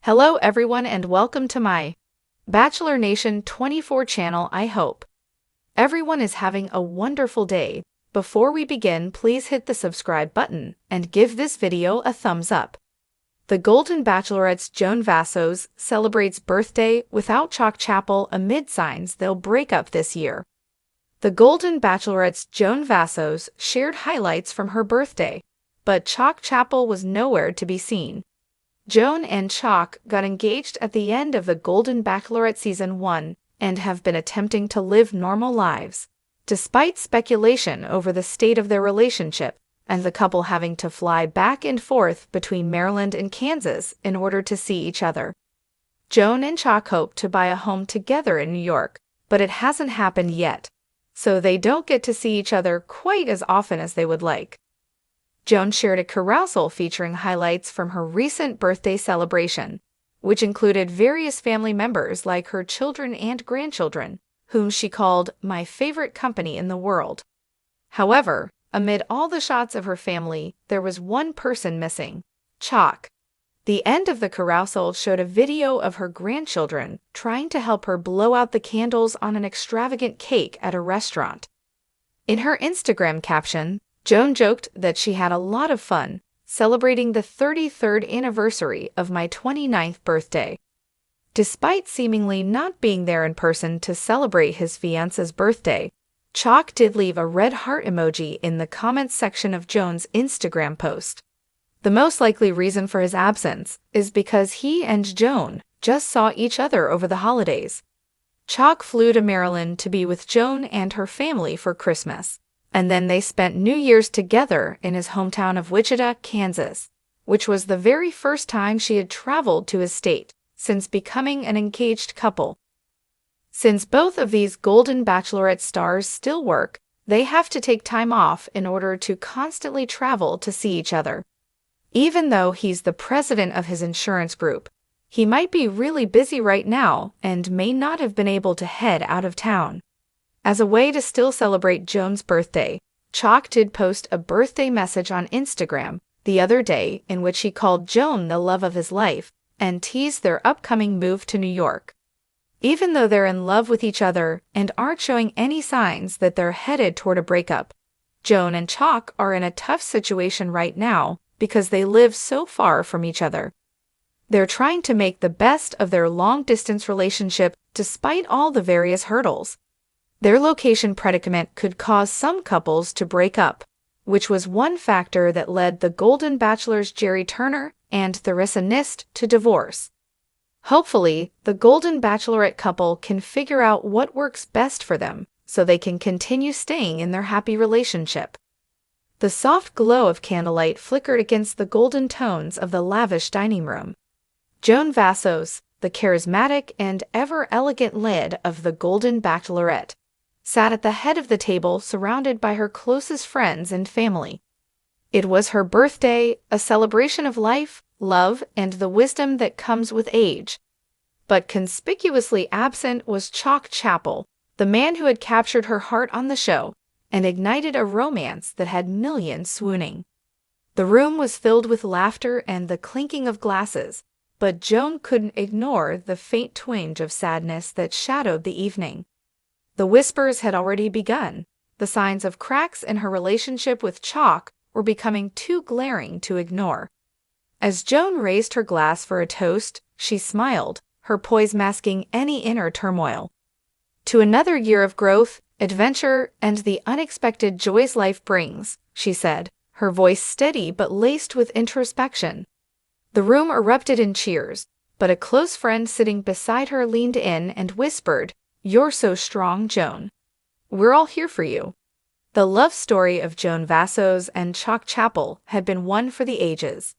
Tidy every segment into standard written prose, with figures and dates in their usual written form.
Hello everyone and welcome to my Bachelor Nation 24 channel. I hope everyone is having a wonderful day. Before we begin, please hit the subscribe button and give this video a thumbs up. The Golden Bachelorette's Joan Vassos celebrates birthday without Chock Chapple amid signs they'll break up this year. The Golden Bachelorette's Joan Vassos shared highlights from her birthday, but Chock Chapple was nowhere to be seen. Joan and Chock got engaged at the end of the Golden Bachelorette Season 1 and have been attempting to live normal lives, despite speculation over the state of their relationship and the couple having to fly back and forth between Maryland and Kansas in order to see each other. Joan and Chock hope to buy a home together in New York, but it hasn't happened yet, so they don't get to see each other quite as often as they would like. Joan shared a carousel featuring highlights from her recent birthday celebration, which included various family members like her children and grandchildren, whom she called "my favorite company in the world." However, amid all the shots of her family, there was one person missing: Chock. The end of the carousel showed a video of her grandchildren trying to help her blow out the candles on an extravagant cake at a restaurant. In her Instagram caption, Joan joked that she had a lot of fun celebrating the 33rd anniversary of my 29th birthday. Despite seemingly not being there in person to celebrate his fiancée's birthday, Chock did leave a red heart emoji in the comments section of Joan's Instagram post. The most likely reason for his absence is because he and Joan just saw each other over the holidays. Chock flew to Maryland to be with Joan and her family for Christmas, and then they spent New Year's together in his hometown of Wichita, Kansas, which was the very first time she had traveled to his state since becoming an engaged couple. Since both of these Golden Bachelorette stars still work, they have to take time off in order to constantly travel to see each other. Even though he's the president of his insurance group, he might be really busy right now and may not have been able to head out of town. As a way to still celebrate Joan's birthday, Chock did post a birthday message on Instagram the other day in which he called Joan the love of his life and teased their upcoming move to New York. Even though they're in love with each other and aren't showing any signs that they're headed toward a breakup, Joan and Chock are in a tough situation right now because they live so far from each other. They're trying to make the best of their long-distance relationship despite all the various hurdles. Their location predicament could cause some couples to break up, which was one factor that led the Golden Bachelor's Jerry Turner and Theresa Nist to divorce. Hopefully, the Golden Bachelorette couple can figure out what works best for them so they can continue staying in their happy relationship. The soft glow of candlelight flickered against the golden tones of the lavish dining room. Joan Vassos, the charismatic and ever-elegant lead of the Golden Bachelorette, sat at the head of the table surrounded by her closest friends and family. It was her birthday, a celebration of life, love, and the wisdom that comes with age. But conspicuously absent was Chock Chapple, the man who had captured her heart on the show and ignited a romance that had millions swooning. The room was filled with laughter and the clinking of glasses, but Joan couldn't ignore the faint twinge of sadness that shadowed the evening. The whispers had already begun. The signs of cracks in her relationship with Chock were becoming too glaring to ignore. As Joan raised her glass for a toast, she smiled, her poise masking any inner turmoil. "To another year of growth, adventure, and the unexpected joys life brings," she said, her voice steady but laced with introspection. The room erupted in cheers, but a close friend sitting beside her leaned in and whispered, "You're so strong, Joan. We're all here for you." The love story of Joan Vassos and Chock Chapple had been one for the ages.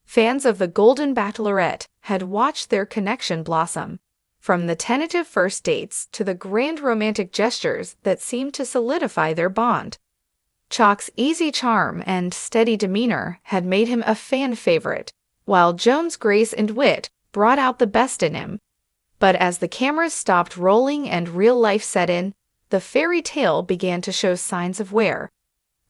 Fans of the Golden Bachelorette had watched their connection blossom, from the tentative first dates to the grand romantic gestures that seemed to solidify their bond. Chock's easy charm and steady demeanor had made him a fan favorite, while Joan's grace and wit brought out the best in him. But as the cameras stopped rolling and real life set in, the fairy tale began to show signs of wear.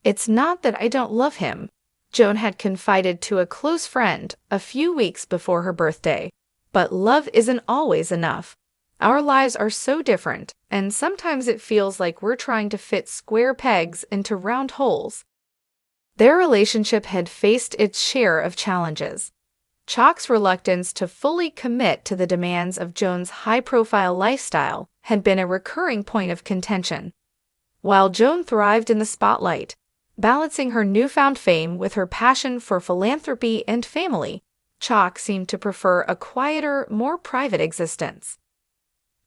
"It's not that I don't love him," Joan had confided to a close friend a few weeks before her birthday. But love isn't always enough. Our lives are so different, and sometimes it feels like we're trying to fit square pegs into round holes. Their relationship had faced its share of challenges. Chock's reluctance to fully commit to the demands of Joan's high-profile lifestyle had been a recurring point of contention. While Joan thrived in the spotlight, balancing her newfound fame with her passion for philanthropy and family, Chock seemed to prefer a quieter, more private existence.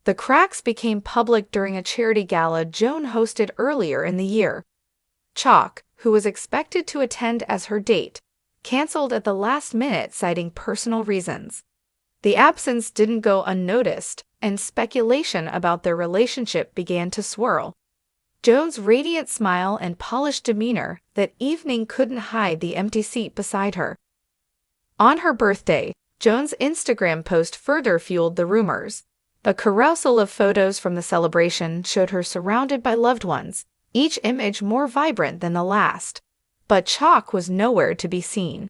The cracks became public during a charity gala Joan hosted earlier in the year. Chock, who was expected to attend as her date, canceled at the last minute citing personal reasons. The absence didn't go unnoticed, and speculation about their relationship began to swirl. Joan's radiant smile and polished demeanor that evening couldn't hide the empty seat beside her. On her birthday, Joan's Instagram post further fueled the rumors. A carousel of photos from the celebration showed her surrounded by loved ones, each image more vibrant than the last. But Chock was nowhere to be seen.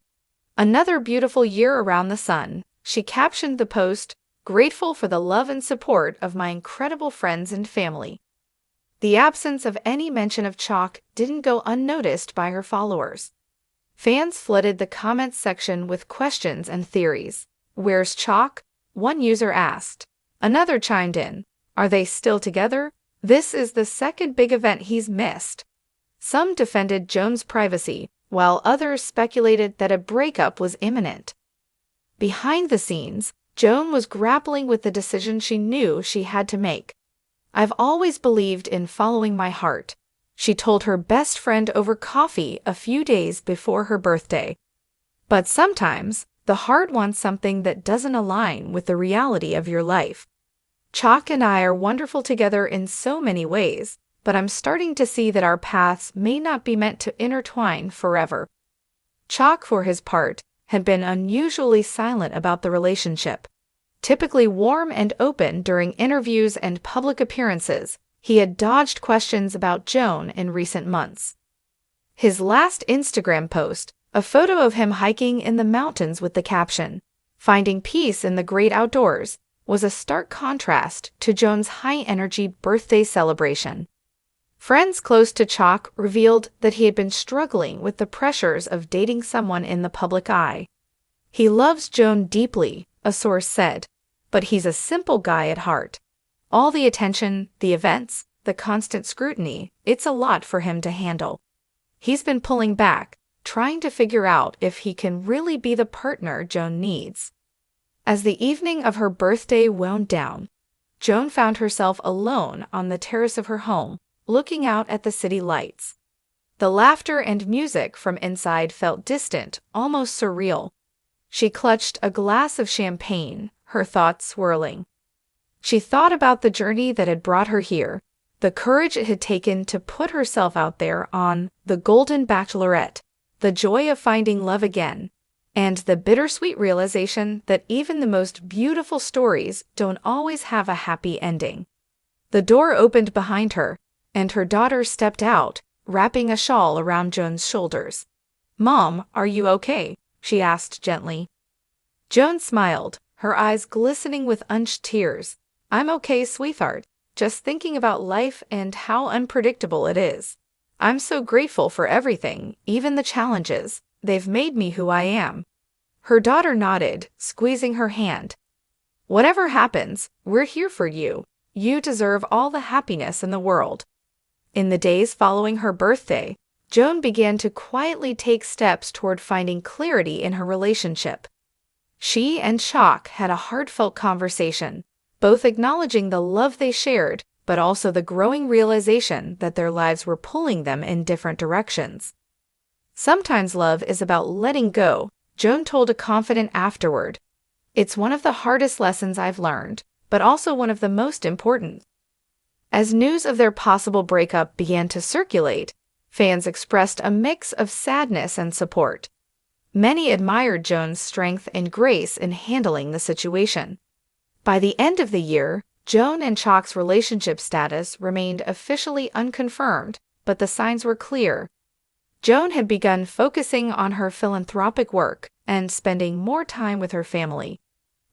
"Another beautiful year around the sun," she captioned the post, "grateful for the love and support of my incredible friends and family." The absence of any mention of Chock didn't go unnoticed by her followers. Fans flooded the comments section with questions and theories. "Where's Chock?" one user asked. Another chimed in, "Are they still together? This is the second big event he's missed." Some defended Joan's privacy, while others speculated that a breakup was imminent. Behind the scenes, Joan was grappling with the decision she knew she had to make. "I've always believed in following my heart," she told her best friend over coffee a few days before her birthday. "But sometimes, the heart wants something that doesn't align with the reality of your life. Chock and I are wonderful together in so many ways, but I'm starting to see that our paths may not be meant to intertwine forever." Chock, for his part, had been unusually silent about the relationship. Typically warm and open during interviews and public appearances, he had dodged questions about Joan in recent months. His last Instagram post, a photo of him hiking in the mountains with the caption, "Finding peace in the great outdoors," was a stark contrast to Joan's high-energy birthday celebration. Friends close to Chock revealed that he had been struggling with the pressures of dating someone in the public eye. "He loves Joan deeply," a source said, "but he's a simple guy at heart. All the attention, the events, the constant scrutiny, it's a lot for him to handle. He's been pulling back, trying to figure out if he can really be the partner Joan needs." As the evening of her birthday wound down, Joan found herself alone on the terrace of her home, looking out at the city lights. The laughter and music from inside felt distant, almost surreal. She clutched a glass of champagne, her thoughts swirling. She thought about the journey that had brought her here, the courage it had taken to put herself out there on the Golden Bachelorette, the joy of finding love again, and the bittersweet realization that even the most beautiful stories don't always have a happy ending. The door opened behind her, and her daughter stepped out, wrapping a shawl around Joan's shoulders. "Mom, are you okay?" she asked gently. Joan smiled, her eyes glistening with unshed tears. "I'm okay, sweetheart. Just thinking about life and how unpredictable it is. I'm so grateful for everything, even the challenges. They've made me who I am." Her daughter nodded, squeezing her hand. "Whatever happens, we're here for you. You deserve all the happiness in the world." In the days following her birthday, Joan began to quietly take steps toward finding clarity in her relationship. She and Chock had a heartfelt conversation, both acknowledging the love they shared, but also the growing realization that their lives were pulling them in different directions. "Sometimes love is about letting go," Joan told a confidant afterward. "It's one of the hardest lessons I've learned, but also one of the most important." As news of their possible breakup began to circulate, fans expressed a mix of sadness and support. Many admired Joan's strength and grace in handling the situation. By the end of the year, Joan and Chock's relationship status remained officially unconfirmed, but the signs were clear. Joan had begun focusing on her philanthropic work and spending more time with her family.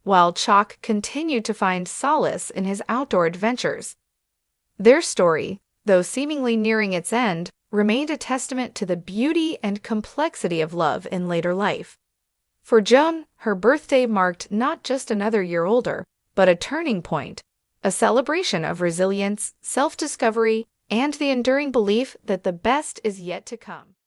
while Chock continued to find solace in his outdoor adventures. Their story, though seemingly nearing its end, remained a testament to the beauty and complexity of love in later life. For Joan, her birthday marked not just another year older, but a turning point, a celebration of resilience, self-discovery, and the enduring belief that the best is yet to come.